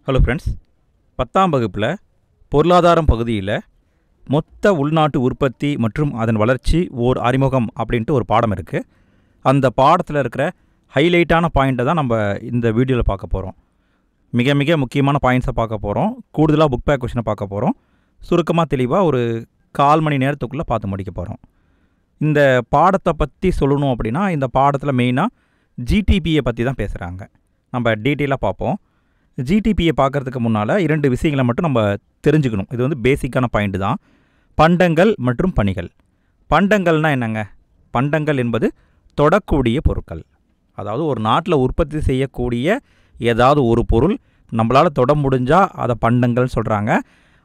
Hello friends, 10ஆம் வகுப்பில் பொருளாதாரம் பகுதியில் மொத்த உள்நாட்டு உற்பத்தி மற்றும் அதன் வளர்ச்சி ஓர் அறிமுகம் அப்படின்ட்டு ஒரு பாடம் இருக்குது. அந்த பாடத்தில் இருக்கிற ஹைலைட்டான பாயிண்ட்டை தான் நம்ம இந்த வீடியோவில் பார்க்க போகிறோம். மிக மிக முக்கியமான பாயிண்ட்ஸை பார்க்க போகிறோம். கூடுதலாக புக் பேக் கொஷினை பார்க்க போகிறோம். சுருக்கமாக தெளிவாக ஒரு 1/4 மணி நேரத்துக்குள்ளே பார்த்து முடிக்க போகிறோம். இந்த பாடத்தை பற்றி சொல்லணும் அப்படின்னா இந்த பாடத்தில் மெயினாக ஜிடிபியை பற்றி தான் பேசுகிறாங்க. நம்ம டீட்டெயிலாக பார்ப்போம். ஜிடிபியை பார்க்குறதுக்கு முன்னால் 2 விஷயங்களை மட்டும் நம்ம தெரிஞ்சுக்கணும். இது வந்து பேசிக்கான பாயிண்ட் தான். பண்டங்கள் மற்றும் பணிகள். பண்டங்கள்னால் என்னங்க? பண்டங்கள் என்பது தொடக்கூடிய பொருட்கள். அதாவது ஒரு நாட்டில் உற்பத்தி செய்யக்கூடிய ஏதாவது ஒரு பொருள் நம்மளால் தொட முடிஞ்சால் அதை பண்டங்கள் சொல்கிறாங்க.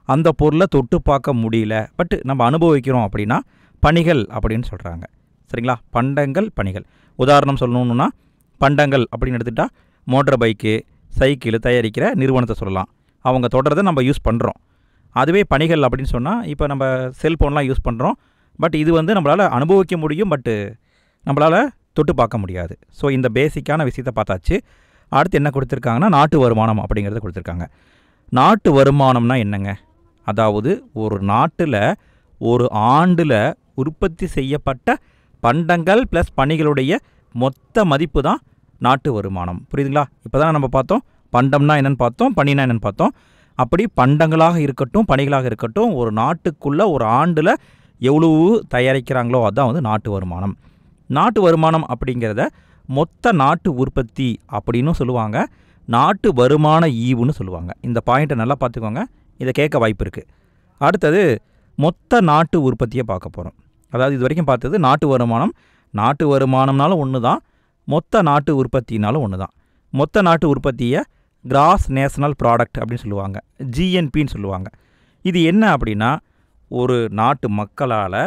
அந்த பொருளை தொட்டு பார்க்க முடியல பட் நம்ம அனுபவிக்கிறோம் அப்படின்னா பணிகள் அப்படின்னு சொல்கிறாங்க. சரிங்களா? பண்டங்கள், பணிகள். உதாரணம் சொல்லணுன்னா பண்டங்கள் அப்படின்னு எடுத்துகிட்டால் மோட்டர் பைக்கு, சைக்கிள் தயாரிக்கிற நிறுவனத்தை சொல்லலாம். அவங்க தொடர்றதை நம்ம யூஸ் பண்ணுறோம். அதுவே பணிகள் அப்படின்னு சொன்னால் இப்போ நம்ம செல்ஃபோன்லாம் யூஸ் பண்ணுறோம். பட் இது வந்து நம்மளால் அனுபவிக்க முடியும், பட்டு நம்மளால் தொட்டு பார்க்க முடியாது. ஸோ இந்த பேசிக்கான விஷயத்தை பார்த்தாச்சு. அடுத்து என்ன கொடுத்துருக்காங்கன்னா நாட்டு வருமானம் அப்படிங்கிறத கொடுத்துருக்காங்க. நாட்டு வருமானம்னா என்னங்க? அதாவது ஒரு நாட்டில் ஒரு ஆண்டில் உற்பத்தி செய்யப்பட்ட பண்டங்கள் ப்ளஸ் பணிகளுடைய மொத்த மதிப்பு தான் நாட்டு வருமானம். புரியுதுங்களா? இப்போ தான் நம்ம பார்த்தோம் பண்டம்னா என்னென்னு பார்த்தோம், பணினா என்னென்னு பார்த்தோம். அப்படி பண்டங்களாக இருக்கட்டும் பணிகளாக இருக்கட்டும் ஒரு நாட்டுக்குள்ளே ஒரு ஆண்டில் எவ்வளவு தயாரிக்கிறாங்களோ அதுதான் வந்து நாட்டு வருமானம். நாட்டு வருமானம் அப்படிங்கிறத மொத்த நாட்டு உற்பத்தி அப்படின்னு சொல்லுவாங்க. நாட்டு வருமான ஈவுன்னு சொல்லுவாங்க. இந்த பாயிண்ட்டை நல்லா பார்த்துக்கோங்க. இதை கேட்க வாய்ப்பு இருக்குது. அடுத்தது மொத்த நாட்டு உற்பத்தியை பார்க்க போகிறோம். அதாவது இது வரைக்கும் பார்த்தது நாட்டு வருமானம். நாட்டு வருமானம்னாலும் ஒன்று தான், மொத்த நாட்டு உற்பத்தினாலும் ஒன்று தான். மொத்த நாட்டு உற்பத்தியை கிராஸ் நேஷனல் ப்ராடக்ட் அப்படின்னு சொல்லுவாங்க, ஜிஎன்பின்னு சொல்லுவாங்க. இது என்ன அப்படின்னா ஒரு நாட்டு மக்களால்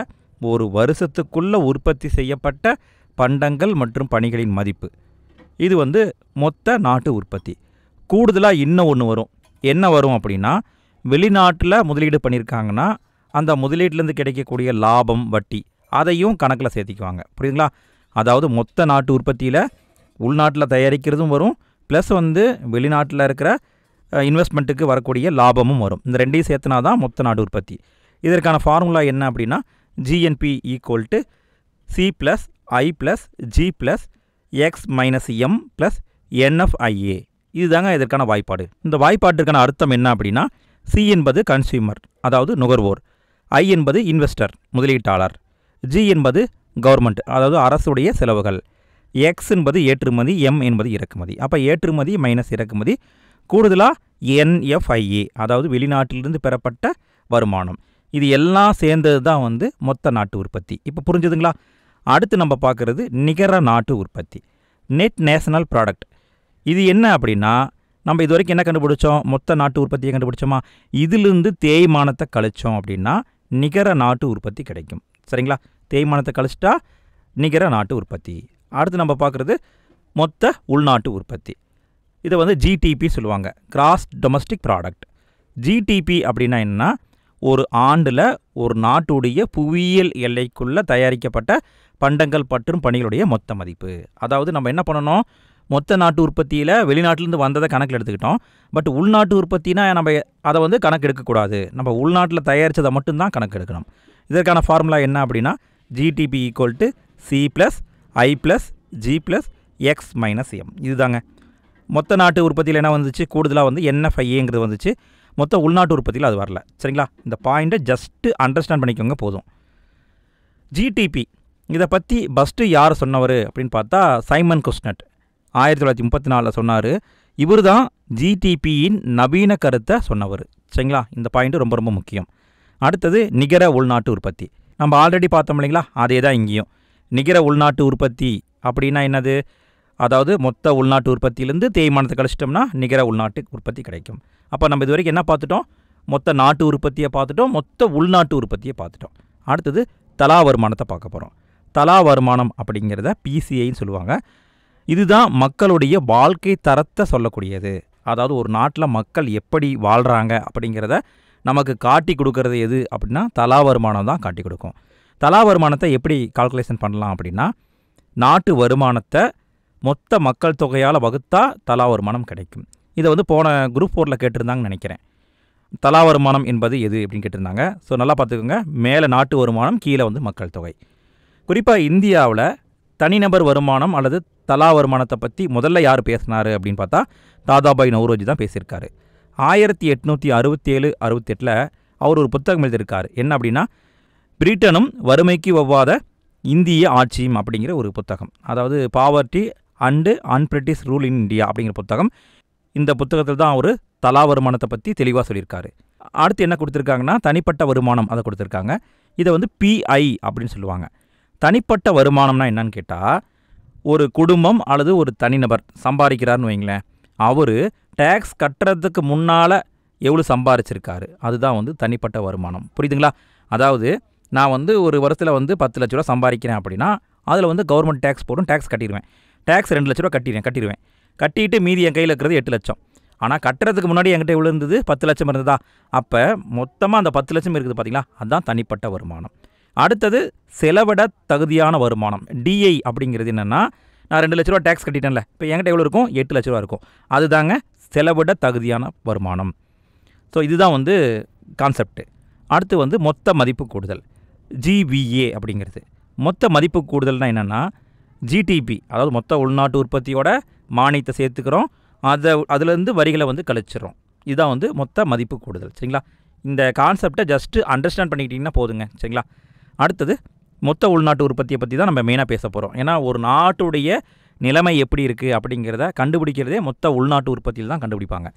ஒரு வருஷத்துக்குள்ளே உற்பத்தி செய்யப்பட்ட பண்டங்கள் மற்றும் பணிகளின் மதிப்பு. இது வந்து மொத்த நாட்டு உற்பத்தி. கூடுதலாக இன்னும் ஒன்று வரும். என்ன வரும் அப்படின்னா வெளிநாட்டில் முதலீடு பண்ணியிருக்காங்கன்னா அந்த முதலீட்டிலேருந்து கிடைக்கக்கூடிய லாபம், வட்டி அதையும் கணக்கில் சேர்த்திக்குவாங்க. புரியுதுங்களா? அதாவது மொத்த நாட்டு உற்பத்தியில் உள்நாட்டில் தயாரிக்கிறதும் வரும், ப்ளஸ் வந்து வெளிநாட்டில் இருக்கிற இன்வெஸ்ட்மெண்ட்டுக்கு வரக்கூடிய லாபமும் வரும். இந்த ரெண்டையும் சேர்த்துனா தான் மொத்த நாடு உற்பத்தி. இதற்கான ஃபார்முலா என்ன அப்படின்னா GNP equal C plus I plus G plus X minus M plus NFIA. இதுதாங்க இதற்கான வாய்ப்பாடு. இந்த வாய்ப்பாட்டிற்கான அர்த்தம் என்ன அப்படின்னா சி என்பது கன்சியூமர், அதாவது நுகர்வோர். ஐ என்பது இன்வெஸ்டர், முதலீட்டாளர். ஜி என்பது கவர்மெண்ட், அதாவது அரசுடைய செலவுகள். எக்ஸ் என்பது ஏற்றுமதி, எம் என்பது இறக்குமதி. அப்போ ஏற்றுமதி மைனஸ் இறக்குமதி கூடுதலாக என்எஃப்ஐஏ, அதாவது வெளிநாட்டிலிருந்து பெறப்பட்ட வருமானம். இது எல்லாம் சேர்ந்தது தான் வந்து மொத்த நாட்டு உற்பத்தி. இப்போ புரிஞ்சுதுங்களா? அடுத்து நம்ம பார்க்குறது நிகர நாட்டு உற்பத்தி, நெட் நேஷனல் ப்ராடக்ட். இது என்ன அப்படின்னா நம்ம இது வரைக்கும் என்ன கண்டுபிடிச்சோம்? மொத்த நாட்டு உற்பத்தியை கண்டுபிடிச்சோமா? இதிலிருந்து தேய்மானத்தை கழிச்சோம் அப்படின்னா நிகர நாட்டு உற்பத்தி கிடைக்கும். சரிங்களா? தேய்மானத்தை கழிச்சிட்டா நிகர நாட்டு உற்பத்தி. அடுத்து நம்ம பார்க்குறது மொத்த உள்நாட்டு உற்பத்தி. இதை வந்து ஜிடிபி சொல்லுவாங்க, கிராஸ் டொமஸ்டிக் ப்ராடக்ட். ஜிடிபி அப்படின்னா என்னென்னா ஒரு ஆண்டில் ஒரு நாட்டுடைய புவியியல் எல்லைக்குள்ளே தயாரிக்கப்பட்ட பண்டங்கள் மற்றும் பணிகளுடைய மொத்த மதிப்பு. அதாவது நம்ம என்ன பண்ணணும்? மொத்த நாட்டு உற்பத்தியில் வெளிநாட்டிலேருந்து வந்ததை கணக்கில் எடுத்துக்கிட்டோம். பட் உள்நாட்டு உற்பத்தினா நம்ம அதை வந்து கணக்கு எடுக்கக்கூடாது. நம்ம உள்நாட்டில் தயாரித்ததை மட்டும்தான் கணக்கு எடுக்கணும். இதற்கான ஃபார்முலா என்ன அப்படின்னா GDP equal to C plus I plus G plus X minus M. இதுதாங்க மொத்த நாட்டு உற்பத்தியில் என்ன வந்துச்சு? கூடுதலாக வந்து என்எஃப்ஐஏங்கிறது வந்துச்சு. மொத்த உள்நாட்டு உற்பத்தியில் அது வரல. சரிங்களா? இந்த பாயிண்ட்டை ஜஸ்ட்டு அண்டர்ஸ்டாண்ட் பண்ணிக்கோங்க போதும். ஜிடிபி இதை பற்றி ஃபஸ்ட்டு யார் சொன்னவர் அப்படின்னு பார்த்தா சைமன் குஸ்னட் 1934 சொன்னார். இவர் தான் ஜிடிபியின் நவீன கருத்தை சொன்னவர். சரிங்களா? இந்த பாயிண்ட்டு ரொம்ப ரொம்ப முக்கியம். அடுத்தது நிகர உள்நாட்டு உற்பத்தி. நம்ம ஆல்ரெடி பார்த்தோம் இல்லைங்களா? அதே தான் இங்கேயும். நிகர உள்நாட்டு உற்பத்தி அப்படின்னா என்னது? அதாவது மொத்த உள்நாட்டு உற்பத்தியிலேருந்து தேய்மானத்தை கழிச்சிட்டோம்னா நிகர உள்நாட்டு உற்பத்தி கிடைக்கும். அப்போ நம்ம இது வரைக்கும் என்ன பார்த்துட்டோம்? மொத்த நாட்டு உற்பத்தியை பார்த்துட்டோம், மொத்த உள்நாட்டு உற்பத்தியை பார்த்துட்டோம். அடுத்தது தலா வருமானத்தை பார்க்க போகிறோம். தலா வருமானம் அப்படிங்கிறத பிசிஐன்னு சொல்லுவாங்க. இதுதான் மக்களுடைய வாழ்க்கை தரத்தை சொல்லக்கூடியது. அதாவது ஒரு நாட்டில் மக்கள் எப்படி வாழ்கிறாங்க அப்படிங்கிறத நமக்கு காட்டி கொடுக்கறது எது அப்படின்னா தலா வருமானம் தான் காட்டி கொடுக்கும். தலா வருமானத்தை எப்படி கால்குலேஷன் பண்ணலாம் அப்படின்னா நாட்டு வருமானத்தை மொத்த மக்கள் தொகையால் வகுத்தா தலா வருமானம் கிடைக்கும். இதை வந்து போன குரூப் 4ல் கேட்டிருந்தாங்கன்னு நினைக்கிறேன். தலா வருமானம் என்பது எது அப்படின்னு கேட்டிருந்தாங்க. ஸோ நல்லா பார்த்துக்கோங்க, மேலே நாட்டு வருமானம், கீழே வந்து மக்கள் தொகை. குறிப்பாக இந்தியாவில் தனிநபர் வருமானம் அல்லது தலா வருமானத்தை பற்றி முதல்ல யார் பேசினார் அப்படின்னு பார்த்தா தாதாபாய் நவ்ரோஜி தான் பேசியிருக்காரு. 1867-68 அவர் ஒரு புத்தகம் எழுதியிருக்கார். என்ன அப்படின்னா, பிரிட்டனும் வறுமைக்கு ஒவ்வாத இந்திய ஆட்சியும் அப்படிங்கிற ஒரு புத்தகம். அதாவது poverty and unBritish rule in India அப்படிங்கிற புத்தகம். இந்த புத்தகத்தில் தான் அவர் தலா வருமானத்தை பற்றி தெளிவாக சொல்லியிருக்காரு. அடுத்து என்ன கொடுத்துருக்காங்கன்னா, தனிப்பட்ட வருமானம் அதை கொடுத்துருக்காங்க. இதை வந்து பிஐ அப்படின்னு சொல்லுவாங்க. தனிப்பட்ட வருமானம்னா என்னன்னு கேட்டால், ஒரு குடும்பம் அல்லது ஒரு தனிநபர் சம்பாதிக்கிறாருன்னு வைங்களேன், அவர் டேக்ஸ் கட்டுறதுக்கு முன்னால் எவ்வளோ சம்பாதிச்சிருக்காரு, அதுதான் வந்து தனிப்பட்ட வருமானம். புரியுதுங்களா? அதாவது நான் வந்து ஒரு வருஷத்தில் வந்து 10 லட்ச ரூபா சம்பாதிக்கிறேன் அப்படின்னா, அதில் வந்து கவர்மெண்ட் டேக்ஸ் போடும், டேக்ஸ் கட்டிடுவேன். டேக்ஸ் 2 லட்ச ரூபா கட்டிடுவேன். கட்டிட்டு மீதி என் கையில் இருக்கிறது 8 லட்சம். ஆனால் கட்டுறதுக்கு முன்னாடி என்கிட்ட எவ்வளோ இருந்தது? 10 லட்சம் இருந்ததா? அப்போ மொத்தமாக அந்த 10 லட்சம் இருக்குது பார்த்தீங்களா, அதுதான் தனிப்பட்ட வருமானம். அடுத்தது செலவிட தகுதியான வருமானம், டிஐ அப்படிங்கிறது என்னென்னா, நான் 2 லட்ச ரூபா டேக்ஸ் கட்டிட்டேன்ல, இப்போ என்கிட்ட எவ்வளோ இருக்கும்? 8 லட்ச ரூபா இருக்கும். அதுதாங்க செலவிட தகுதியான வருமானம். ஸோ இதுதான் வந்து கான்செப்ட். அடுத்து வந்து மொத்த மதிப்பு கூடுதல், ஜிவிஏ அப்படிங்கிறது. மொத்த மதிப்பு கூடுதல்னால் என்னென்னா, ஜிடிபி, அதாவது மொத்த உள்நாட்டு உற்பத்தியோட மானியத்தை சேர்த்துக்கிறோம், அதுலேருந்து வரிகளை வந்து கழிச்சிடறோம். இதுதான் வந்து மொத்த மதிப்பு கூடுதல். சரிங்களா? இந்த கான்செப்டை ஜஸ்ட்டு அண்டர்ஸ்டாண்ட் பண்ணிக்கிட்டிங்கன்னா போதுங்க. சரிங்களா? அடுத்தது மொத்த உள்நாட்டு உற்பத்தியை பற்றி தான் நம்ம மெயினாக பேச போகிறோம். ஏன்னா ஒரு நாட்டுடைய நிலைமை எப்படி இருக்குது அப்படிங்கிறத கண்டுபிடிக்கிறதே மொத்த உள்நாட்டு உற்பத்தியில் தான் கண்டுபிடிப்பாங்க.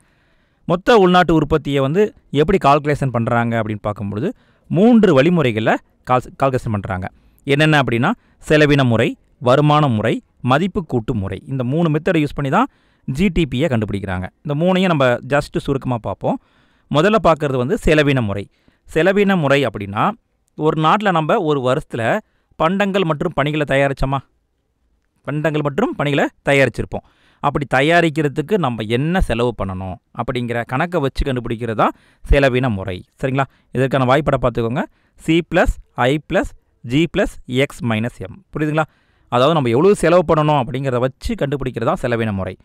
மொத்த உள்நாட்டு உற்பத்தியை வந்து எப்படி கால்குலேஷன் பண்ணுறாங்க அப்படின்னு பார்க்கும்பொழுது 3 வழிமுறைகளில் கால்குலேஷன் பண்ணுறாங்க. என்னென்ன அப்படின்னா, செலவின முறை, வருமான முறை, மதிப்பு கூட்டு முறை. இந்த 3 மெத்தடை யூஸ் பண்ணி தான் ஜிடிபியை கண்டுபிடிக்கிறாங்க. இந்த 3ஐயும் நம்ம ஜஸ்ட்டு சுருக்கமாக பார்ப்போம். முதல்ல பார்க்குறது வந்து செலவின முறை. செலவின முறை அப்படின்னா, ஒரு நாட்டில் நம்ம ஒரு வருஷத்தில் பண்டங்கள் மற்றும் பணிகளை தயாரிச்சிருப்போம். அப்படி தயாரிக்கிறதுக்கு நம்ம என்ன செலவு பண்ணணும் அப்படிங்கிற கணக்கை வச்சு கண்டுபிடிக்கிறது தான் செலவின முறை. சரிங்களா? இதற்கான வாய்ப்படை பார்த்துக்கோங்க. C+I+G+X-M. புரியுதுங்களா? அதாவது நம்ம எவ்வளோ செலவு பண்ணணும் அப்படிங்கிறத வச்சு கண்டுபிடிக்கிறது தான் செலவின முறை.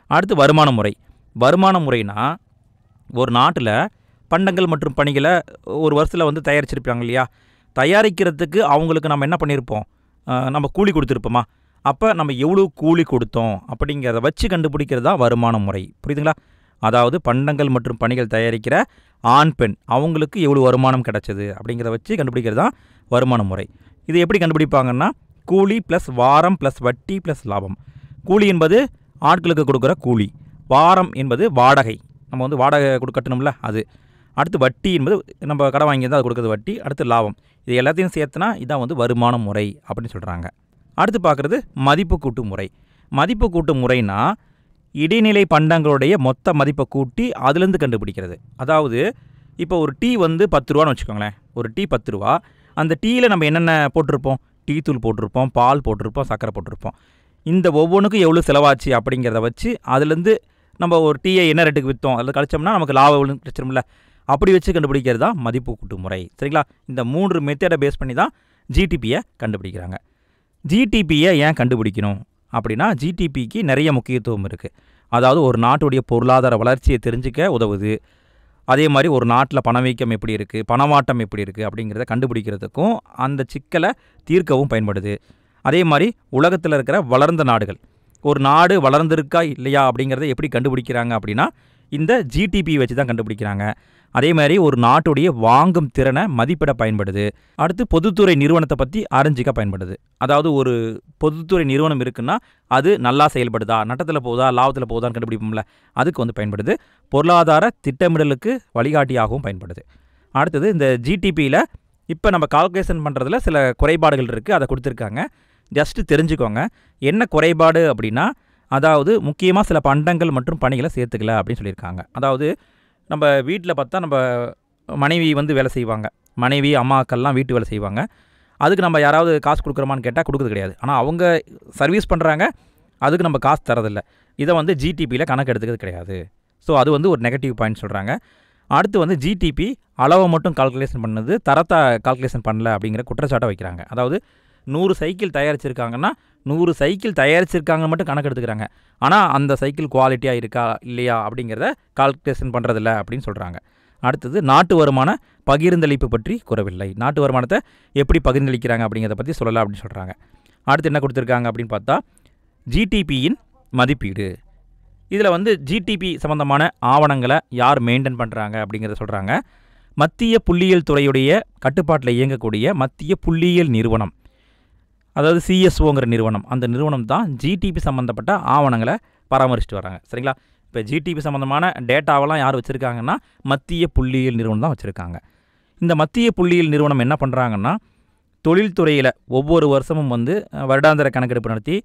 அடுத்து வருமான முறை. வருமான முறைனா, ஒரு நாட்டில் பண்டங்கள் மற்றும் பணிகளை ஒரு வருஷத்தில் வந்து தயாரிச்சிருப்பாங்க இல்லையா, தயாரிக்கிறதுக்கு அவங்களுக்கு நம்ம என்ன பண்ணியிருப்போம்? நம்ம கூலி கொடுத்துருப்போமா? அப்போ நம்ம எவ்வளோ கூலி கொடுத்தோம் அப்படிங்கிறத வச்சு கண்டுபிடிக்கிறது தான் வருமான முறை. புரியுதுங்களா? அதாவது பண்டங்கள் மற்றும் பணிகள் தயாரிக்கிற ஆண் பெண் அவங்களுக்கு எவ்வளோ வருமானம் கிடச்சிது அப்படிங்கிறத வச்சு கண்டுபிடிக்கிறது தான் வருமான முறை. இது எப்படி கண்டுபிடிப்பாங்கன்னா, கூலி ப்ளஸ் வாரம் ப்ளஸ் வட்டி ப்ளஸ் லாபம். கூலி என்பது ஆட்களுக்கு கொடுக்குற கூலி, வாரம் என்பது வாடகை, நம்ம வந்து வாடகை கட்டணும்ல அது. அடுத்து வட்டி என்பது நம்ம கடை வாங்கியிருந்தால் அது கொடுக்குறது வட்டி. அடுத்து லாபம். இது எல்லாத்தையும் சேர்த்துனா இதான் வந்து வருமான முறை அப்படின்னு சொல்கிறாங்க. அடுத்து பார்க்குறது மதிப்பு கூட்டு முறை. மதிப்பு கூட்டு முறைனா, இடைநிலை பண்டங்களுடைய மொத்த மதிப்பை கூட்டி அதுலேருந்து கண்டுபிடிக்கிறது. அதாவது இப்போ ஒரு டீ வந்து 10 ரூபான்னு வச்சுக்கோங்களேன். ஒரு டீ 10 ரூபா. அந்த டீயில் நம்ம என்னென்ன போட்டிருப்போம்? டீ தூள் போட்டிருப்போம், பால் போட்டிருப்போம், சர்க்கரை போட்டிருப்போம். இந்த ஒவ்வொன்றுக்கும் எவ்வளோ செலவாச்சு அப்படிங்கிறத வச்சு அதுலேருந்து நம்ம ஒரு டீயை என்ன ரேட்டுக்கு விற்றோம் அதில் கழிச்சோம்னா நமக்கு லாபம் கிடைச்சிரும்ல, அப்படி வச்சு கண்டுபிடிக்கிறது தான் மதிப்பு கூட்டு முறை. சரிங்களா? இந்த 3 மெத்தடை பேஸ் பண்ணி தான் ஜிடிபியை கண்டுபிடிக்கிறாங்க. ஜிடிபியை ஏன் கண்டுபிடிக்கணும் அப்படின்னா, ஜிடிபிக்கு நிறைய முக்கியத்துவம் இருக்குது. அதாவது ஒரு நாட்டுடைய பொருளாதார வளர்ச்சியை தெரிஞ்சுக்க உதவுது. அதே மாதிரி ஒரு நாட்டில் பணவீக்கம் எப்படி இருக்குது, பணமாட்டம் எப்படி இருக்குது அப்படிங்கிறத கண்டுபிடிக்கிறதுக்கும் அந்த சிக்கலை தீர்க்கவும் பயன்படுது. அதே மாதிரி உலகத்தில் இருக்கிற வளர்ந்த நாடுகள், ஒரு நாடு வளர்ந்துருக்கா இல்லையா அப்படிங்கிறத எப்படி கண்டுபிடிக்கிறாங்க அப்படின்னா, இந்த ஜிடிபி வச்சு தான் கண்டுபிடிக்கிறாங்க. அதே மாதிரி ஒரு நாட்டுடைய வாங்கும் திறனை மதிப்பிட பயன்படுது. அடுத்து பொதுத்துறை நிறுவனத்தை பற்றி அறிஞ்சிக்க பயன்படுது. அதாவது ஒரு பொதுத்துறை நிறுவனம் இருக்குன்னா அது நல்லா செயல்படுதா, நட்டத்தில் போகுதா, லாபத்தில் போகுதான்னு கண்டுபிடிப்போம்ல, அதுக்கு வந்து பயன்படுது. பொருளாதார திட்டமிடலுக்கு வழிகாட்டியாகவும் பயன்படுது. அடுத்தது இந்த ஜிடிபியில் இப்போ நம்ம கால்குலேஷன் பண்ணுறதுல சில குறைபாடுகள் இருக்குது, அதை கொடுத்துருக்காங்க. ஜஸ்ட்டு தெரிஞ்சுக்கோங்க என்ன குறைபாடு அப்படின்னா, அதாவது முக்கியமாக சில பண்டங்கள் மற்றும் பணிகளை சேர்த்துக்கல அப்படின்னு சொல்லியிருக்காங்க. அதாவது நம்ம வீட்டில் பார்த்தா நம்ம மனைவி வந்து வேலை செய்வாங்க, மனைவி அம்மாக்கள்லாம் வீட்டு வேலை செய்வாங்க. அதுக்கு நம்ம யாராவது காசு கொடுக்குறோமான்னு கேட்டால் கொடுக்குறது கிடையாது. ஆனால் அவங்க சர்வீஸ் பண்ணுறாங்க, அதுக்கு நம்ம காசு தரதில்லை. இதை வந்து ஜிடிபியில் கணக்கு எடுத்துக்கிறது கிடையாது. ஸோ அது வந்து ஒரு நெகட்டிவ் பாயிண்ட் சொல்கிறாங்க. அடுத்து வந்து ஜிடிபி அளவை மட்டும் கால்குலேஷன் பண்ணது, தரத்தை கால்குலேஷன் பண்ணல அப்படிங்கிற குற்றச்சாட்டை வைக்கிறாங்க. அதாவது 100 சைக்கிள் தயாரிச்சிருக்காங்கன்னா 100 சைக்கிள் தயாரிச்சிருக்காங்க மட்டும் கணக்கு எடுத்துக்கிறாங்க. ஆனால் அந்த சைக்கிள் குவாலிட்டியாக இருக்கா இல்லையா அப்படிங்கிறத கால்குலேஷன் பண்ணுறதில்ல அப்படின்னு சொல்கிறாங்க. அடுத்தது நாட்டு வருமான பகிர்ந்தளிப்பு பற்றி கூறவில்லை. நாட்டு வருமானத்தை எப்படி பகிர்ந்தளிக்கிறாங்க அப்படிங்கிறத பற்றி சொல்லலை அப்படின்னு சொல்கிறாங்க. அடுத்து என்ன கொடுத்துருக்காங்க அப்படின்னு பார்த்தா ஜிடிபியின் மதிப்பீடு. இதில் வந்து ஜிடிபி சம்மந்தமான ஆவணங்களை யார் மெயின்டைன் பண்ணுறாங்க அப்படிங்கிறத சொல்கிறாங்க. மத்திய புள்ளியியல் துறையுடைய கட்டுப்பாட்டில் இயங்கக்கூடிய மத்திய புள்ளியியல் நிறுவனம், அதாவது சிஎஸ்ஓங்கிற நிறுவனம், அந்த நிறுவனம் தான் ஜிடிபி சம்மந்தப்பட்ட ஆவணங்களை பராமரிச்சுட்டு வராங்க. சரிங்களா? இப்போ ஜிடிபி சம்மந்தமான டேட்டாவெல்லாம் யார் வச்சுருக்காங்கன்னா மத்திய புள்ளியியல் நிறுவனம் தான் வச்சுருக்காங்க. இந்த மத்திய புள்ளியியல் நிறுவனம் என்ன பண்ணுறாங்கன்னா தொழில்துறையில் ஒவ்வொரு வருஷமும் வந்து வருடாந்திர கணக்கெடுப்பு நடத்தி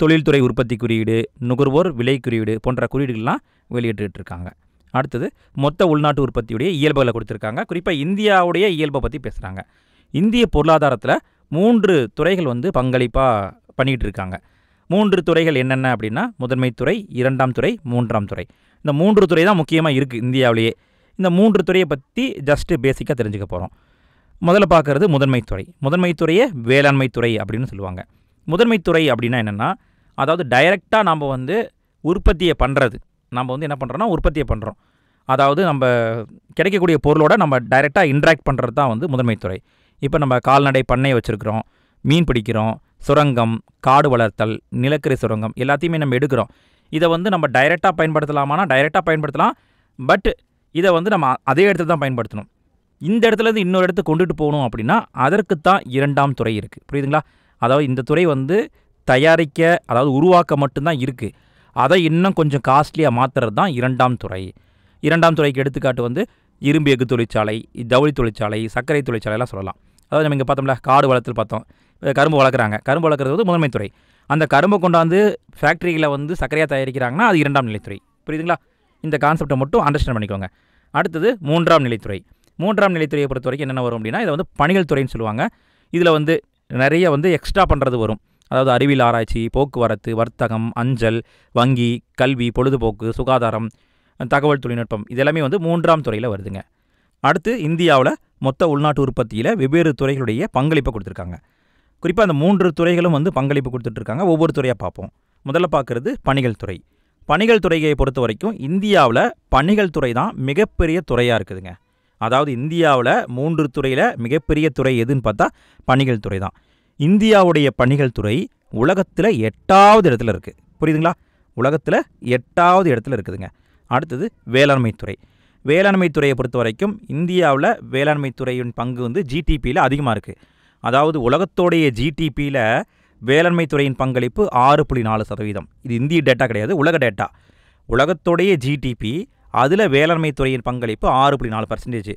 தொழில்துறை உற்பத்தி குறியீடு, நுகர்வோர் விலை குறியீடு போன்ற குறியீடுகள்லாம் வெளியிட்டு இருக்காங்க. அடுத்தது மொத்த உள்நாட்டு உற்பத்தியுடைய இயல்புகளை கொடுத்துருக்காங்க. குறிப்பாக இந்தியாவுடைய இயல்பை பற்றி பேசுகிறாங்க. இந்திய பொருளாதாரத்தில் 3 துறைகள் வந்து பங்களிப்பாக பண்ணிகிட்டு இருக்காங்க. 3 துறைகள் என்னென்ன அப்படின்னா முதன்மை துறை, 2ஆம் துறை, 3ஆம் துறை. இந்த 3 துறை தான் முக்கியமாக இருக்குது இந்தியாவிலேயே. இந்த 3 துறையை பற்றி ஜஸ்ட்டு பேசிக்காக தெரிஞ்சுக்க போகிறோம். முதல்ல பார்க்குறது முதன்மை துறை. முதன்மை துறையை வேளாண்மை துறை அப்படின்னு சொல்லுவாங்க. முதன்மை துறை அப்படின்னா என்னென்னா, அதாவது டைரெக்டாக நம்ம வந்து உற்பத்தியை பண்ணுறது. நம்ம வந்து என்ன பண்ணுறோன்னா உற்பத்தியை பண்ணுறோம். அதாவது நம்ம கிடைக்கக்கூடிய பொருளோட நம்ம டைரெக்டாக இன்ட்ராக்ட் பண்ணுறது தான் வந்து முதன்மை துறை. இப்போ நம்ம கால்நடை பண்ணையை வச்சுருக்கிறோம், மீன் பிடிக்கிறோம், சுரங்கம், காடு வளர்த்தல், நிலக்கரி சுரங்கம் எல்லாத்தையுமே நம்ம எடுக்கிறோம். இதை வந்து நம்ம டைரெக்டாக பயன்படுத்தலாமானா டைரெக்டாக பயன்படுத்தலாம். பட் இதை வந்து நம்ம அதே இடத்துல தான் பயன்படுத்தணும். இந்த இடத்துலேருந்து இன்னொரு இடத்துக்கு கொண்டுட்டு போகணும் அப்படின்னா அதற்கு தான் 2ஆம் துறை இருக்குது. புரியுதுங்களா? அதாவது இந்த துறை வந்து தயாரிக்க, அதாவது உருவாக்க மட்டும்தான் இருக்குது. அதை இன்னும் கொஞ்சம் காஸ்ட்லியாக மாற்றுறது தான் 2ஆம் துறை. 2ஆம் துறைக்கு எடுத்துக்காட்டு வந்து இரும்பு எஃகு தொழிற்சாலை, ஜவுளி தொழிற்சாலை, சர்க்கரை தொழிற்சாலைலாம் சொல்லலாம். அதாவது நம்ம இங்கே பார்த்தோம்ல காடு வளர்த்தல் பார்த்தோம், கரும்பு வளர்க்குறாங்க. கரும்பு வளர்க்குறது வந்து முதன்மை துறை. அந்த கரும்பை கொண்டாந்து ஃபேக்ட்ரியில் வந்து சர்க்கரையாக தயாரிக்கிறாங்கன்னா அது 2ஆம் நிலைத்துறை. புரியுதுங்களா? இந்த கான்செப்டை மட்டும் அண்டர்ஸ்டாண்ட் பண்ணிக்கோங்க. அடுத்தது 3ஆம் நிலைத்துறை. 3ஆம் நிலைத்துறையை பொறுத்த வரைக்கும் என்னென்ன வரும் அப்படின்னா, இதை வந்து பணிகள் துறைன்னு சொல்லுவாங்க. இதில் வந்து நிறைய வந்து எக்ஸ்ட்ரா பண்ணுறது வரும். அதாவது அறிவியல் ஆராய்ச்சி, போக்குவரத்து, வர்த்தகம், அஞ்சல், வங்கி, கல்வி, பொழுதுபோக்கு, சுகாதாரம், தகவல் தொழில்நுட்பம் இதெல்லாமே வந்து 3ஆம் துறையில் வருதுங்க. அடுத்து இந்தியாவில் மொத்த உள்நாட்டு உற்பத்தியில் வெவ்வேறு துறைகளுடைய பங்களிப்பை கொடுத்துருக்காங்க. குறிப்பாக அந்த 3 துறைகளும் வந்து பங்களிப்பு கொடுத்துட்ருக்காங்க. ஒவ்வொரு துறையாக பார்ப்போம். முதல்ல பார்க்குறது பணிகள் துறை. பணிகள் துறையை பொறுத்த வரைக்கும் இந்தியாவில் பணிகள் துறை தான் மிகப்பெரிய துறையாக இருக்குதுங்க. அதாவது இந்தியாவில் 3 துறையில் மிகப்பெரிய துறை எதுன்னு பார்த்தா பணிகள் துறை தான். இந்தியாவுடைய பணிகள் துறை உலகத்தில் 8ஆவது இடத்துல இருக்குது. புரியுதுங்களா? உலகத்தில் 8ஆவது இடத்துல இருக்குதுங்க. அடுத்தது வேளாண்மை துறை. வேளாண்மை துறையை பொறுத்த வரைக்கும் இந்தியாவில் வேளாண்மை துறையின் பங்கு வந்து ஜிடிபியில் அதிகமாக இருக்குது. அதாவது உலகத்தோடைய ஜிடிபியில் வேளாண்மை துறையின் பங்களிப்பு 6.4%. இது இந்திய டேட்டா கிடையாது, உலக டேட்டா. உலகத்தோடைய ஜிடிபி அதில் வேளாண்மை துறையின் பங்களிப்பு 6.4%.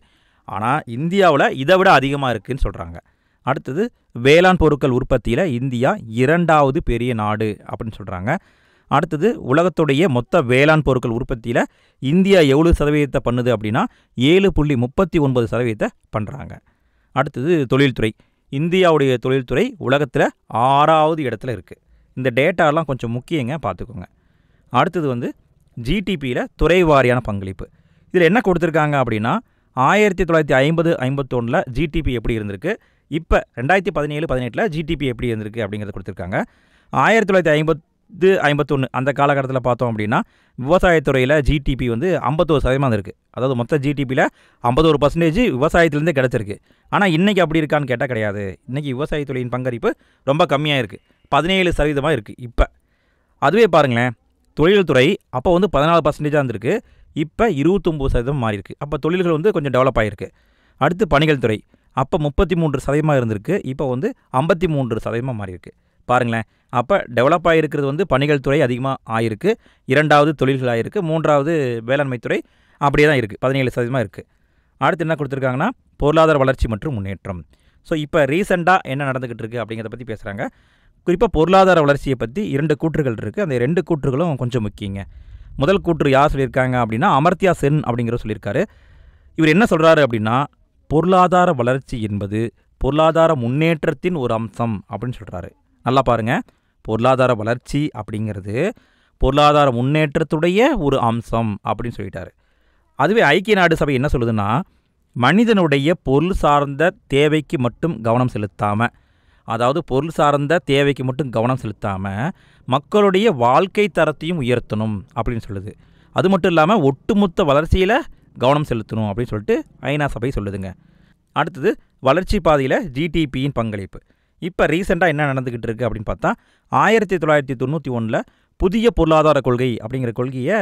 ஆனால் இந்தியாவில் இதை விட அதிகமாக இருக்குதுன்னு சொல்கிறாங்க. அடுத்தது வேளாண் பொருட்கள் உற்பத்தியில் இந்தியா 2ஆவது பெரிய நாடு அப்படின்னு சொல்கிறாங்க. அடுத்தது உலகத்துடைய மொத்த வேளாண் பொருட்கள் உற்பத்தியில் இந்தியா எவ்வளோ சதவீதத்தை பண்ணுது அப்படின்னா 7.39% பண்ணுறாங்க. அடுத்தது தொழில்துறை. இந்தியாவுடைய தொழில்துறை உலகத்தில் 6ஆவது இடத்துல இருக்குது. இந்த டேட்டாலாம் கொஞ்சம் முக்கியங்க, பார்த்துக்கோங்க. அடுத்தது வந்து ஜிடிபியில் துறை வாரியான பங்களிப்பு. இதில் என்ன கொடுத்துருக்காங்க அப்படின்னா 1950-51 ஜிடிபி எப்படி இருந்திருக்கு, இப்போ 2017-18 ஜிடிபி எப்படி இருந்திருக்கு அப்படிங்கிறத கொடுத்துருக்காங்க. 1950-51 அந்த காலகட்டத்தில் பார்த்தோம் அப்படின்னா விவசாயத்துறையில் ஜிடிபி வந்து 51% இருக்குது. அதாவது மொத்த ஜிடிபியில் 51% விவசாயத்துலேருந்தே கிடச்சிருக்கு. ஆனால் இன்றைக்கி அப்படி இருக்கான்னு கேட்டால் கிடையாது. இன்றைக்கி விவசாயத்துறையின் பங்களிப்பு ரொம்ப கம்மியாக இருக்குது, 17% இருக்குது இப்போ. அதுவே பாருங்களேன், தொழில்துறை அப்போ வந்து 14% இருந்திருக்கு, இப்போ 29% மாறி இருக்குது. அப்போ தொழில்கள் வந்து கொஞ்சம் டெவலப் ஆகிருக்கு. அடுத்து பணிகள் துறை அப்போ 33% இருந்திருக்கு, இப்போ வந்து 53% மாறி இருக்குது. பாருங்களேன், அப்போ டெவலப் ஆகிருக்கிறது வந்து பணிகள் துறை அதிகமாக ஆகிருக்கு, 2ஆவது தொழில்கள் ஆகிருக்கு, 3ஆவது வேளாண்மை துறை அப்படியே தான் இருக்குது, 17% இருக்குது. அடுத்து என்ன கொடுத்துருக்காங்கன்னா பொருளாதார வளர்ச்சி மற்றும் முன்னேற்றம். ஸோ இப்போ ரீசெண்டாக என்ன நடந்துக்கிட்டு இருக்குது அப்படிங்கிறத பற்றி பேசுகிறாங்க. குறிப்பாக பொருளாதார வளர்ச்சியை பற்றி 2 கூற்றுகள் இருக்குது. அந்த 2 கூற்றுகளும் கொஞ்சம் முக்கியங்க. முதல் கூற்று யார் சொல்லியிருக்காங்க அப்படின்னா அமர்த்தியா சென் அப்படிங்கிறத சொல்லியிருக்காரு. இவர் என்ன சொல்கிறாரு அப்படின்னா பொருளாதார வளர்ச்சி என்பது பொருளாதார முன்னேற்றத்தின் ஒரு அம்சம் அப்படின்னு சொல்கிறாரு. நல்லா பாருங்கள், பொருளாதார வளர்ச்சி அப்படிங்கிறது பொருளாதார முன்னேற்றத்துடைய ஒரு அம்சம் அப்படின்னு சொல்லிட்டாரு. அதுவே ஐக்கிய நாடு சபை என்ன சொல்லுதுன்னா மனிதனுடைய பொருள் சார்ந்த தேவைக்கு மட்டும் கவனம் செலுத்தாமல் அதாவது பொருள் சார்ந்த தேவைக்கு மட்டும் கவனம் செலுத்தாமல் மக்களுடைய வாழ்க்கை தரத்தையும் உயர்த்தணும் அப்படின்னு சொல்லுது. அது மட்டும் இல்லாமல் ஒட்டுமொத்த வளர்ச்சியில் கவனம் செலுத்தணும் அப்படின்னு சொல்லிட்டு ஐநா சபை சொல்லுதுங்க. அடுத்தது வளர்ச்சி பாதையில் ஜிடிபியின் பங்களிப்பு. இப்போ ரீசெண்டாக என்ன நடந்துக்கிட்டு இருக்குது அப்படின்னு பார்த்தா 1991 புதிய பொருளாதார கொள்கை அப்படிங்கிற கொள்கையை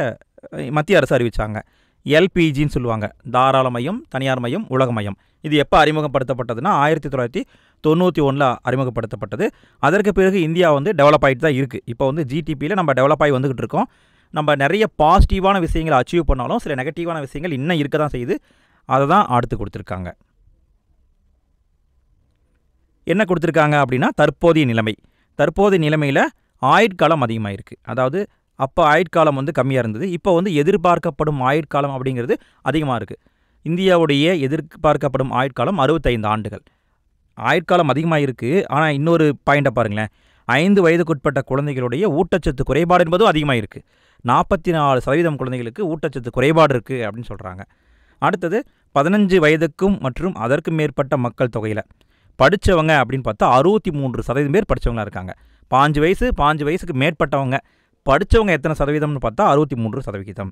மத்திய அரசு அறிவித்தாங்க. எல்பிஜின்னு சொல்லுவாங்க, தாராள மையம், தனியார் மையம், உலக மையம். இது எப்போ அறிமுகப்படுத்தப்பட்டதுன்னா 1991 அறிமுகப்படுத்தப்பட்டது. அதற்கு பிறகு இந்தியா வந்து டெவலப் ஆகிட்டு தான் இருக்குது. இப்போ வந்து ஜிடிபியில் நம்ம டெவலப் ஆகி வந்துக்கிட்டு இருக்கோம். நம்ம நிறைய பாசிட்டிவான விஷயங்களை அச்சீவ் பண்ணாலும் சில நெகட்டிவான விஷயங்கள் இன்னும் இருக்க தான் செய்யுது. அதை தான் அடுத்து கொடுத்துருக்காங்க. என்ன கொடுத்துருக்காங்க அப்படின்னா தற்போதைய நிலைமை. தற்போதைய நிலைமையில் ஆயுட்காலம் அதிகமாக இருக்குது. அதாவது அப்போ ஆயுட்காலம் வந்து கம்மியாக இருந்தது. இப்போ வந்து எதிர்பார்க்கப்படும் ஆயுட்காலம் அப்படிங்கிறது அதிகமாக இருக்குது. இந்தியாவுடைய எதிர்பார்க்கப்படும் ஆயுட்காலம் 65 ஆண்டுகள். ஆயுட்காலம் அதிகமாக இருக்குது. ஆனால் இன்னொரு பாயிண்ட்டை பாருங்களேன், 5 வயதுக்குட்பட்ட குழந்தைகளுடைய ஊட்டச்சத்து குறைபாடு என்பதும் அதிகமாக இருக்குது. 44% குழந்தைகளுக்கு ஊட்டச்சத்து குறைபாடு இருக்குது அப்படின்னு சொல்கிறாங்க. அடுத்தது 15 வயதுக்கும் மற்றும் அதற்கு மேற்பட்ட மக்கள் தொகையில் படித்தவங்க அப்படின்னு பார்த்தா 63% பேர் படித்தவங்களாக இருக்காங்க. 5 வயசுக்கு மேற்பட்டவங்க படித்தவங்க எத்தனை சதவீதம்னு பார்த்தா 63%.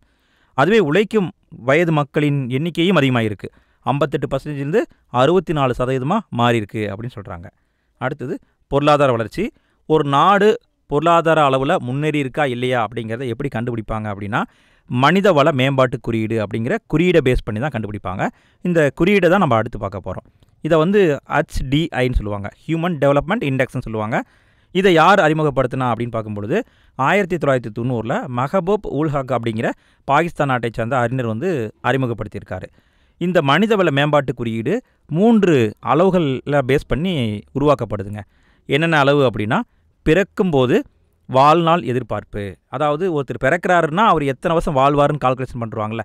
அதுவே உழைக்கும் வயது மக்களின் எண்ணிக்கையும் அதிகமாக இருக்குது. 58%லேருந்து 64% மாறி இருக்கு அப்படின்னு சொல்கிறாங்க. அடுத்தது பொருளாதார வளர்ச்சி. ஒரு நாடு பொருளாதார அளவில் முன்னேறி இருக்கா இல்லையா அப்படிங்கிறத எப்படி கண்டுபிடிப்பாங்க அப்படின்னா மனித வள மேம்பாட்டு குறியீடு அப்படிங்கிற குறியீடை பேஸ் பண்ணி தான் கண்டுபிடிப்பாங்க. இந்த குறியீடை தான் நம்ம அடுத்து பார்க்க போகிறோம். இதை வந்து HDIன்னு சொல்லுவாங்க, ஹியூமன் டெவலப்மெண்ட் இண்டெக்ஸ்ன்னு சொல்லுவாங்க. இதை யார் அறிமுகப்படுத்தினா அப்படின்னு பார்க்கும்பொழுது 1990 மெஹபூப் உல் ஹக் அப்படிங்கிற பாகிஸ்தான் நாட்டை சேர்ந்த அறிஞர் வந்து அறிமுகப்படுத்தியிருக்காரு. இந்த மனிதவள மேம்பாட்டு குறியீடு 3 அளவுகளில் பேஸ் பண்ணி உருவாக்கப்படுதுங்க. என்னென்ன அளவு அப்படின்னா பிறக்கும்போது வாழ்நாள் எதிர்பார்ப்பு. அதாவது ஒருத்தர் பிறக்கிறாருன்னா அவர் எத்தனை வருஷம் வாழ்வாருன்னு கால்குலேஷன் பண்ணுறாங்களே,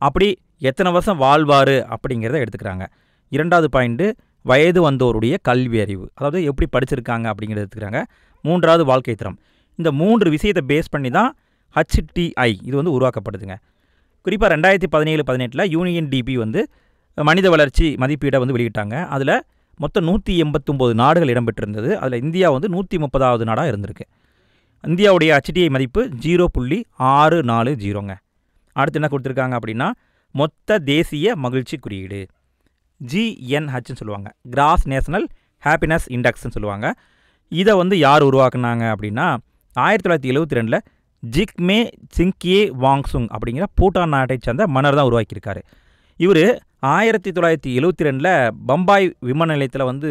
அப்படி எத்தனை வருஷம் வாழ்வார் அப்படிங்கிறத எடுத்துக்கிறாங்க. 2வது பாயிண்ட்டு வயது வந்தோருடைய கல்வி அறிவு, அதாவது எப்படி படிச்சிருக்காங்க அப்படிங்கிறத எடுத்துக்கிறாங்க. 3வது வாழ்க்கை தரம். இந்த 3 விஷயத்தை பேஸ் பண்ணி தான் HDI இது வந்து உருவாக்கப்படுதுங்க. குறிப்பாக 2017-18 யூனியன் டிபி வந்து மனித வளர்ச்சி மதிப்பீடை வந்து வெளியிட்டாங்க. அதில் மொத்தம் 189 நாடுகள் இடம்பெற்றிருந்தது. அதில் இந்தியா வந்து 130வது நாடாக இருந்திருக்கு. இந்தியாவுடைய HDI மதிப்பு 0.640ங்க. அடுத்து என்ன கொடுத்துருக்காங்க அப்படின்னா மொத்த தேசிய மகிழ்ச்சி குறியீடு GNHன்னு சொல்லுவாங்க, கிராஸ் நேஷனல் ஹாப்பினஸ் இண்டெக்ஸ்ன்னு சொல்லுவாங்க. இதை வந்து யார் உருவாக்குனாங்க அப்படின்னா 1972 ஜிக்மே சிங்கியே வாங்சுங் அப்படிங்கிற பூட்டான் நாட்டை சேர்ந்த மன்னர் தான் உருவாக்கியிருக்காரு. இவர் 1972 பம்பாய் விமான நிலையத்தில் வந்து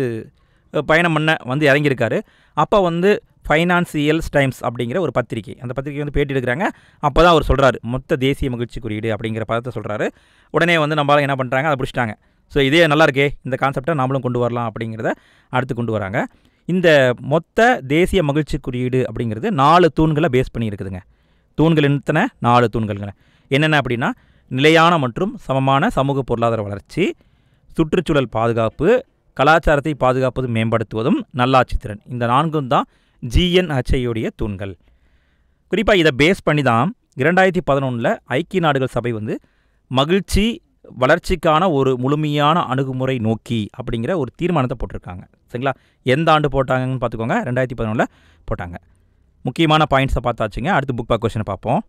பயணம் பண்ண வந்து இறங்கியிருக்காரு. அப்போ வந்து ஃபைனான்சியல் டைம்ஸ் அப்படிங்கிற ஒரு பத்திரிகை, அந்த பத்திரிகை வந்து பேட்டி எடுக்கிறாங்க. அப்போ தான் அவர் சொல்கிறாரு மொத்த தேசிய மகிழ்ச்சி குறியீடு அப்படிங்கிற பதத்தை சொல்கிறாரு. உடனே வந்து நம்மளால் என்ன பண்ணுறாங்க, அதை பிடிச்சிட்டாங்க. ஸோ இதே நல்லா இருக்கே, இந்த கான்செப்டை நாமளும் கொண்டு வரலாம் அப்படிங்கிறத அடுத்து கொண்டு வராங்க. இந்த மொத்த தேசிய மகிழ்ச்சி குறியீடு அப்படிங்கிறது 4 தூண்களை பேஸ் பண்ணி இருக்குதுங்க. தூண்கள் எத்தனை? 4 தூண்கள்ங்க. என்னென்ன அப்படின்னா நிலையான மற்றும் சமமான சமூக பொருளாதார வளர்ச்சி, சுற்றுச்சூழல் பாதுகாப்பு, கலாச்சாரத்தை பாதுகாப்பது மேம்படுத்துவதும் நல்லாட்சித்திறன். இந்த 4ம் தான் GNHIயுடைய தூண்கள். குறிப்பாக இதை பேஸ் பண்ணி தான் 2011 ஐக்கிய நாடுகள் சபை வந்து மகிழ்ச்சி வளர்ச்சிக்கான ஒரு முழுமையான அணுகுமுறை நோக்கி அப்படிங்கிற ஒரு தீர்மானத்தை போட்டிருக்காங்க. சரிங்களா? எந்த ஆண்டு போட்டாங்கன்னு பார்த்துக்கோங்க, 2011 போட்டாங்க. முக்கியமான பாயிண்ட்ஸை பார்த்தாச்சுங்க. அடுத்து புக் பேக் கொஸ்டினை பார்ப்போம்.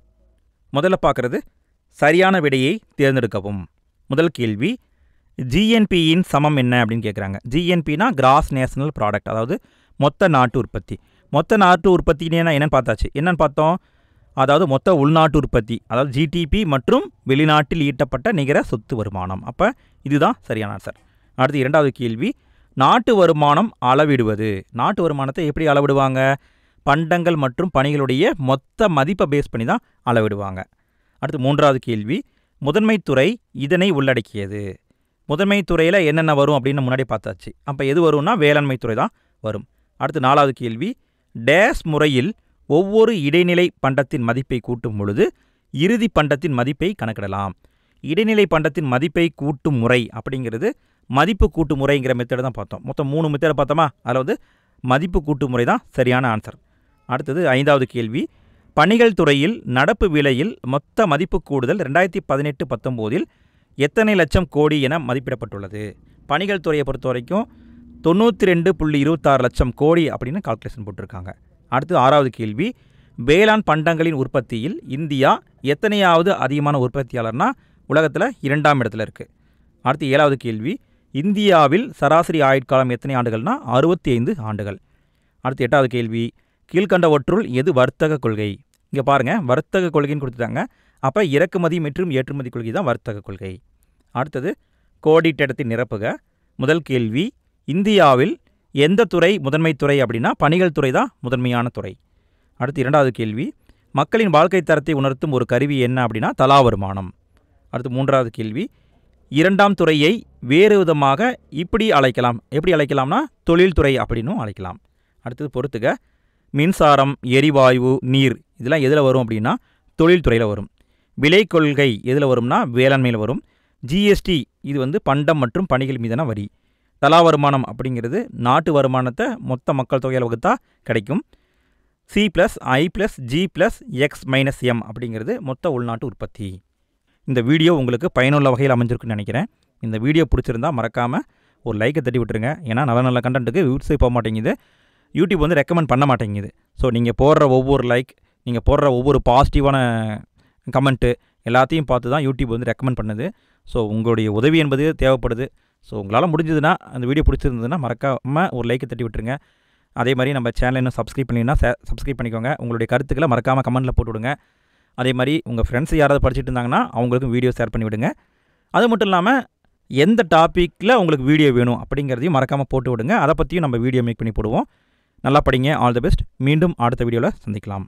முதல்ல பார்க்குறது சரியான விடையை தேர்ந்தெடுக்கவும். முதல் கேள்வி, GNPயின் சமம் என்ன அப்படின்னு கேட்குறாங்க. GNPனா கிராஸ் நேஷனல் ப்ராடக்ட், அதாவது மொத்த நாட்டு உற்பத்தி. மொத்த நாட்டு உற்பத்தின்னு என்னென்னு பார்த்தாச்சு. என்னென்னு பார்த்தோம், அதாவது மொத்த உள்நாட்டு உற்பத்தி, அதாவது GDP மற்றும் வெளிநாட்டில் ஈட்டப்பட்ட நிகர சொத்து வருமானம். அப்போ இதுதான் சரியான ஆன்சர். அடுத்து 2வது கேள்வி, நாட்டு வருமானம் அளவிடுவது. நாட்டு வருமானத்தை எப்படி அளவிடுவாங்க? பண்டங்கள் மற்றும் பணிகளுடைய மொத்த மதிப்பை பேஸ் பண்ணி தான் அளவிடுவாங்க. அடுத்து 3வது கேள்வி, முதன்மைத்துறை இதனை உள்ளடக்கியது. முதன்மைத்துறையில் என்னென்ன வரும் அப்படின்னு முன்னாடி பார்த்தாச்சு. அப்போ எது வரும்னா வேளாண்மை துறை தான் வரும். அடுத்து 4வது கேள்வி, டேஸ் முறையில் ஒவ்வொரு இடைநிலை பண்டத்தின் மதிப்பை கூட்டும் பொழுது இறுதி பண்டத்தின் மதிப்பை கணக்கிடலாம். இடைநிலை பண்டத்தின் மதிப்பை கூட்டும் முறை அப்படிங்கிறது மதிப்பு கூட்டு முறைங்கிற மெத்தடை தான் பார்த்தோம். மொத்தம் 3 மெத்தடை பார்த்தோமா, அதில் வந்து மதிப்பு கூட்டு முறை தான் சரியான ஆன்சர். அடுத்தது 5வது கேள்வி, பணிகள் துறையில் நடப்பு விலையில் மொத்த மதிப்பு கூடுதல் 2018-19 எத்தனை லட்சம் கோடி என மதிப்பிடப்பட்டுள்ளது? பணிகள் துறையை பொறுத்த வரைக்கும் 92.26 லட்சம் கோடி அப்படின்னு கால்குலேஷன் போட்டிருக்காங்க. அடுத்து 6வது கேள்வி, வேளாண் பண்டங்களின் உற்பத்தியில் இந்தியா எத்தனையாவது அதிகமான உற்பத்தியாளர்னா உலகத்தில் 2ஆம் இடத்துல இருக்குது. அடுத்து 7வது கேள்வி, இந்தியாவில் சராசரி ஆயுட்காலம் எத்தனை ஆண்டுகள்னா 65 ஆண்டுகள். அடுத்து 8வது கேள்வி, கீழ்கண்டவற்றுள் எது வர்த்தக கொள்கை? இங்கே பாருங்கள், வர்த்தக கொள்கைன்னு கொடுத்துட்டாங்க. அப்போ இறக்குமதி மற்றும் ஏற்றுமதி கொள்கை தான் வர்த்தக கொள்கை. அடுத்தது கோடிட்ட நிரப்புக. முதல் கேள்வி, இந்தியாவில் எந்த துறை முதன்மை துறை அப்படின்னா பணிகள் துறை தான் முதன்மையான துறை. அடுத்து 2வது கேள்வி, மக்களின் வாழ்க்கை தரத்தை உணர்த்தும் ஒரு கருவி என்ன அப்படின்னா தலா வருமானம். அடுத்து 3வது கேள்வி, 2ஆம் துறையை வேறு விதமாக இப்படி அழைக்கலாம். எப்படி அழைக்கலாம்னா தொழில்துறை அப்படின்னும் அழைக்கலாம். அடுத்தது பொறுத்துக, மின்சாரம், எரிவாயு, நீர் இதெல்லாம் எதில் வரும் அப்படின்னா தொழில்துறையில் வரும். விலை கொள்கை எதில் வரும்னா வேளாண்மையில் வரும். ஜிஎஸ்டி இது பண்டம் மற்றும் பணிகள் மீதான வரி. தலா வருமானம் அப்படிங்கிறது நாட்டு வருமானத்தை மொத்த மக்கள் தொகையில் வகுத்தா கிடைக்கும். C+I+G+X-M அப்படிங்கிறது மொத்த உள்நாட்டு உற்பத்தி. இந்த வீடியோ உங்களுக்கு பயனுள்ள வகையில் அமைஞ்சிருக்குன்னு நினைக்கிறேன். இந்த வீடியோ பிடிச்சிருந்தா மறக்காமல் ஒரு லைக்கை தட்டி விட்டுருங்க. ஏன்னா நல்ல நல்ல கண்டென்ட்டுக்கு வியூஸே போக மாட்டேங்குது, யூடியூப் ரெக்கமெண்ட் பண்ண மாட்டேங்குது. ஸோ நீங்கள் போடுற ஒவ்வொரு லைக், நீங்கள் போடுற ஒவ்வொரு பாசிட்டிவான கமெண்ட்டு எல்லாத்தையும் பார்த்து தான் யூடியூப் ரெக்கமெண்ட் பண்ணுது. ஸோ உங்களுடைய உதவி என்பது தேவைப்படுது. ஸோ உங்களால் முடிஞ்சதுன்னா அந்த வீடியோ பிடிச்சிருந்ததுன்னா மறக்காமல் ஒரு லைக்கை தட்டி விட்டுருங்க. அதே மாதிரி நம்ம சேனலை இன்னும் சப்ஸ்கிரைப் பண்ணிங்கன்னா சப்ஸ்கிரைப் பண்ணிக்கோங்க. உங்களுடைய கருத்துக்களை மறக்காமல் கமெண்ட்டில் போட்டு விடுங்க. அதே மாதிரி உங்கள் ஃப்ரெண்ட்ஸ் யாராவது படிச்சுட்டு இருந்தாங்கன்னா அவங்களுக்கும் வீடியோ ஷேர் பண்ணி விடுங்க. அது மட்டும் இல்லாமல் எந்த டாப்பிக்கில் உங்களுக்கு வீடியோ வேணும் அப்படிங்கிறதையும் மறக்காமல் போட்டு விடுங்க. அதை பற்றியும் நம்ம வீடியோ மேக் பண்ணி போடுவோம். நல்லா படிங்க. All the best. மீண்டும் அடுத்த வீடியோவில் சந்திக்கலாம்.